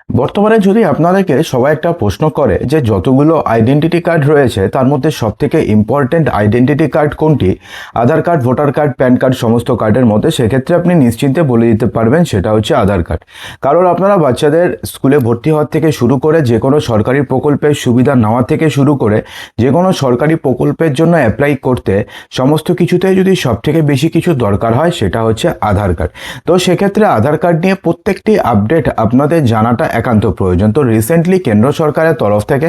বর্তমানে যদি আপনাদেরকে সবাই একটা প্রশ্ন করে যে যতগুলো আইডেন্টিটি কার্ড রয়েছে তার মধ্যে সবথেকে ইম্পর্ট্যান্ট আইডেন্টিটি কার্ড কোনটি, Aadhaar card, voter card, PAN card, সমস্ত কার্ডের মধ্যে, সেক্ষেত্রে আপনি নিশ্চিন্তে বলে দিতে পারবেন সেটা হচ্ছে আধার কার্ড। কারণ আপনারা বাচ্চাদের স্কুলে ভর্তি হওয়ার থেকে শুরু করে যে কোনো সরকারি প্রকল্পের সুবিধা নেওয়া থেকে শুরু করে যে কোনো সরকারি প্রকল্পের জন্য অ্যাপ্লাই করতে সমস্ত কিছুতে যদি সবথেকে বেশি কিছু দরকার হয় সেটা হচ্ছে আধার কার্ড। তো সেক্ষেত্রে আধার কার্ড নিয়ে প্রত্যেকটি আপডেট আপনাদের জানাটা একান্ত প্রয়োজন। তো রিসেন্টলি কেন্দ্র সরকারের তরফ থেকে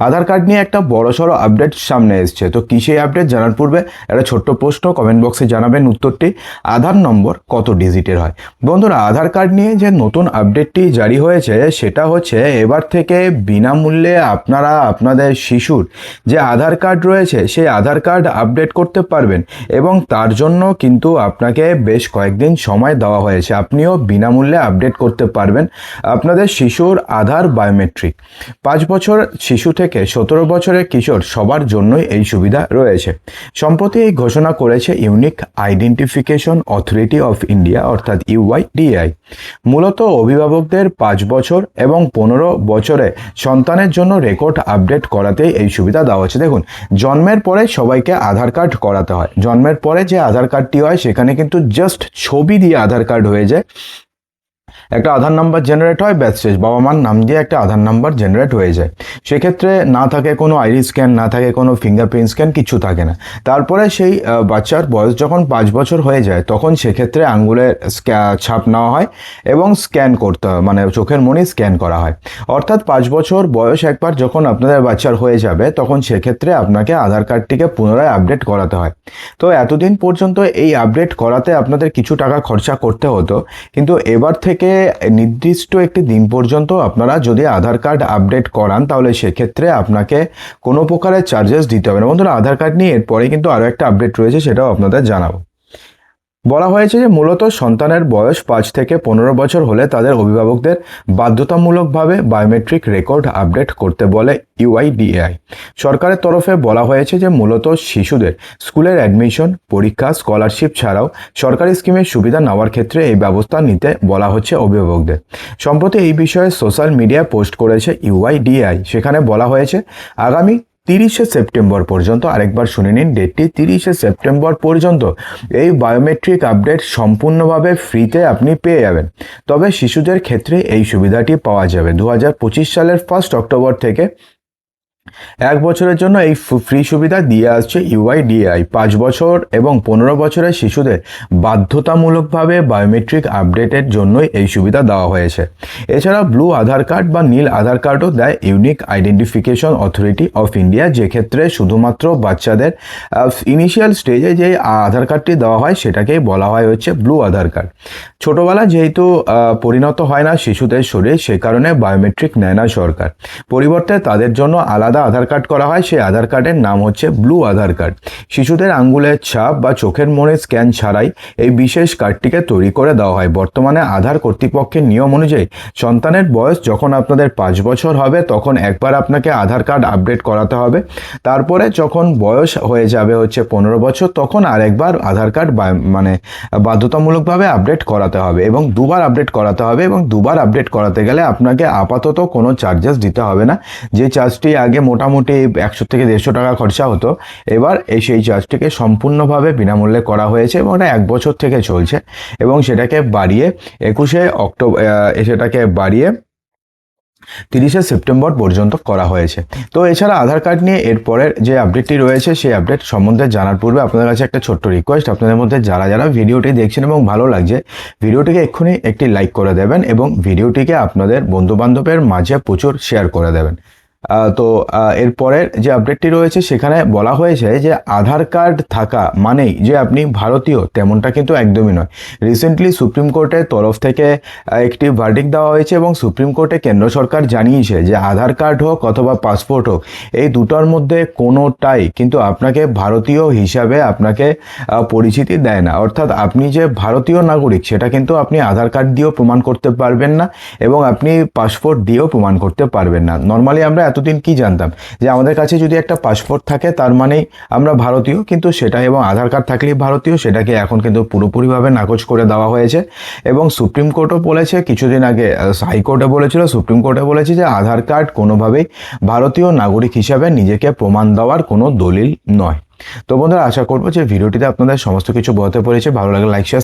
আধার কার্ড নিয়ে একটা বড়সড় আপডেট সামনে এসছে। তো কি সেই আপডেট জানার পূর্বে একটা ছোট্ট প্রশ্ন কমেন্ট বক্সে জানাবেন উত্তরটি, আধার নম্বর কত ডিজিটের হয়? বন্ধুরা, আধার কার্ড নিয়ে যে নতুন আপডেটটি জারি হয়েছে সেটা হচ্ছে এবার থেকে বিনামূল্যে আপনারা আপনাদের শিশুর যে আধার কার্ড রয়েছে সেই আধার কার্ড আপডেট করতে পারবেন এবং তার জন্য কিন্তু আপনাকে বেশ কয়েকদিন সময় দেওয়া হয়েছে। আপনিও বিনামূল্যে আপডেট করতে পারবেন আপনাদের শিশুর আধার বায়োমেট্রিক। 5 বছর শিশু থেকে 17 বছরের কিশোর সবার জন্যই এই সুবিধা রয়েছে। সম্প্রতি এই ঘোষণা করেছে unique identification authority of India অর্থাৎ ইউআইডিএআই। মূলত অভিভাবকদের 5 বছর এবং 15 বছরে সন্তানের জন্য রেকর্ড আপডেট করাতেই এই সুবিধা দেওয়া হচ্ছে। দেখুন, জন্মের পরে সবাইকে আধার কার্ড করাতে হয়। জন্মের পরে যে আধার কার্ডটি হয় সেখানে কিন্তু জাস্ট ছবি দিয়ে আধার কার্ড হয়ে যায়, একটা আধার নাম্বার জেনারেট হয়, ব্যাস শেষ, বাবা মার নাম দিয়ে একটা আধার নাম্বার জেনারেট হয়ে যায়। সেক্ষেত্রে না থাকে কোনো আইরিস স্ক্যান, না থাকে কোনো ফিঙ্গারপ্রিন্ট স্ক্যান, কিছু থাকে না। তারপরে সেই বাচ্চার বয়স যখন 5 বছর হয়ে যায় তখন সেক্ষেত্রে আঙ্গুলের ছাপ নেওয়া হয় এবং স্ক্যান করতে হয়, মানে চোখের মনি স্ক্যান করা হয়। অর্থাৎ 5 বছর বয়স একবার যখন আপনাদের বাচ্চার হয়ে যাবে তখন সেক্ষেত্রে আপনাকে আধার কার্ডটিকে পুনরায় আপডেট করাতে হয়। তো এতদিন পর্যন্ত এই আপডেট করাতে আপনাদের কিছু টাকা খরচা করতে হতো, কিন্তু এবার থেকে নির্দিষ্ট একটি দিন পর্যন্ত আপনারা যদি আধার কার্ড আপডেট করান তাহলে সেক্ষেত্রে আপনাকে কোনো প্রকারের চার্জেস দিতে হবে না। বন্ধুরা, আধার কার্ড নিয়ে এরপরে কিন্তু আরও একটা আপডেট রয়েছে, সেটাও আপনাদের জানাবো। বলা হয়েছে যে মূলত সন্তানের বয়স 5 থেকে 15 বছর হলে তাদের অভিভাবকদের বাধ্যতামূলকভাবে বায়োমেট্রিক রেকর্ড আপডেট করতে বলে ইউআইডিএআই। সরকারের তরফে বলা হয়েছে যে মূলত শিশুদের স্কুলের অ্যাডমিশন, পরীক্ষা, স্কলারশিপ ছাড়াও সরকারি স্কিমের সুবিধা নেওয়ার ক্ষেত্রে এই ব্যবস্থা নিতে বলা হচ্ছে অভিভাবকদের। সম্প্রতি এই বিষয়ে সোশ্যাল মিডিয়ায় পোস্ট করেছে ইউআইডিএআই। সেখানে বলা হয়েছে আগামী 30শে সেপ্টেম্বর পর্যন্ত, আরেকবার শুনে নিন ডেটটি, 30শে সেপ্টেম্বর পর্যন্ত এই বায়োমেট্রিক আপডেট সম্পূর্ণভাবে ফ্রিতে আপনি পেয়ে যাবেন। তবে শিশুদের ক্ষেত্রে এই সুবিধাটি পাওয়া যাবে 2025 সালের 1 অক্টোবর থেকে। 1 বছরের জন্য এই ফ্রি সুবিধা দিয়ে আসছে ইউআইডিএআই। 5 বছর এবং 15 বছরের শিশুদের বাধ্যতামূলকভাবে বায়োমেট্রিক আপডেটের জন্যই এই সুবিধা দেওয়া হয়েছে। এছাড়া ব্লু আধার কার্ড বা নীল আধার কার্ডও দেয় unique identification authority of India, যে ক্ষেত্রে শুধুমাত্র বাচ্চাদের ইনিশিয়াল স্টেজে যে আধার কার্ডটি দেওয়া হয় সেটাকেই বলা হয় হচ্ছে ব্লু আধার কার্ড। ছোটবেলা যেহেতু পরিণত হয় না শিশুদের শরীর, সে কারণে বায়োমেট্রিক নেয় না সরকার, পরিবর্তে তাদের জন্য আলাদা আধার কার্ড করা হয়। সেই আধার কার্ডের নাম হচ্ছে ব্লু আধার কার্ড। শিশুদের আঙ্গুলের ছাপ বা চোখের মনে স্ক্যান ছাড়াই এই বিশেষ কার্ডটিকে তৈরি করে দেওয়া হয়। বর্তমানে আধার কর্তৃপক্ষের নিয়ম অনুযায়ী সন্তানের বয়স যখন আপনাদের 5 বছর হবে তখন একবার আপনাকে আধার কার্ড আপডেট করাতে হবে। তারপরে যখন বয়স হয়ে যাবে হচ্ছে 15 বছর তখন আরেকবার আধার কার্ড মানে বাধ্যতামূলকভাবে আপডেট করাতে হবে এবং দুবার আপডেট করাতে হবে। এবং দুবার আপডেট করাতে গেলে আপনাকে আপাতত কোনো চার্জেস দিতে হবে না। যে চার্জটি আগে মোটামুটি 100 থেকে 150 টাকা খরচা হতো, এবার সেই চার্জটিকে সম্পূর্ণভাবে বিনামূল্যে করা হয়েছে এবং এটা 1 বছর থেকে চলছে এবং সেটাকে বাড়িয়ে 21শে অক্টোবর সেটাকে বাড়িয়ে 30শে সেপ্টেম্বর পর্যন্ত করা হয়েছে। তো এছাড়া আধার কার্ড নিয়ে এরপরের যে আপডেটটি রয়েছে সেই আপডেট সম্বন্ধে জানার পূর্বে আপনাদের কাছে একটা ছোট্ট রিকোয়েস্ট, আপনাদের মধ্যে যারা যারা ভিডিওটি দেখছেন এবং ভালো লাগছে ভিডিওটিকে এক্ষুনি একটি লাইক করে দেবেন এবং ভিডিওটিকে আপনাদের বন্ধুবান্ধবের মাঝে প্রচুর শেয়ার করে দেবেন। তো এরপরের যে আপডেটটি রয়েছে সেখানে বলা হয়েছে যে আধার কার্ড থাকা মানেই যে আপনি ভারতীয়, তেমনটা কিন্তু একদমই নয়। রিসেন্টলি সুপ্রিম কোর্টের তরফ থেকে একটি ভার্ডিক্ট দেওয়া হয়েছে এবং সুপ্রিম কোর্টে কেন্দ্র সরকার জানিয়েছে যে আধার কার্ড হোক অথবা পাসপোর্ট হোক, এই দুটোর মধ্যে কোনোটাই কিন্তু আপনাকে ভারতীয় হিসাবে আপনাকে পরিচিতি দেয় না। অর্থাৎ আপনি যে ভারতীয় নাগরিক সেটা কিন্তু আপনি আধার কার্ড দিয়েও প্রমাণ করতে পারবেন না এবং আপনি পাসপোর্ট দিয়েও প্রমাণ করতে পারবেন না। নর্মালি আমরা এতদিন কি জানতাম যে আমাদের কাছে যদি একটা পাসপোর্ট থাকে তার মানেই আমরা ভারতীয়, কিন্তু সেটা এবং আধার কার্ড থাকলেই ভারতীয়, সেটাকে এখন কিন্তু পুরোপুরিভাবে নাকচ করে দেওয়া হয়েছে। এবং সুপ্রিম কোর্টও বলেছে কিছুদিন আগে, হাইকোর্টে বলেছিল, সুপ্রিম কোর্টে বলেছে যে আধার কার্ড কোনোভাবেই ভারতীয় নাগরিক হিসাবে নিজেকে প্রমাণ দেওয়ার কোনো দলিল নয়। তো বন্ধুরা, আশা করবো যে ভিডিওটিতে আপনাদের সমস্ত কিছু বোঝাতে পেরেছে। ভালো লাগলে লাইক শেয়ার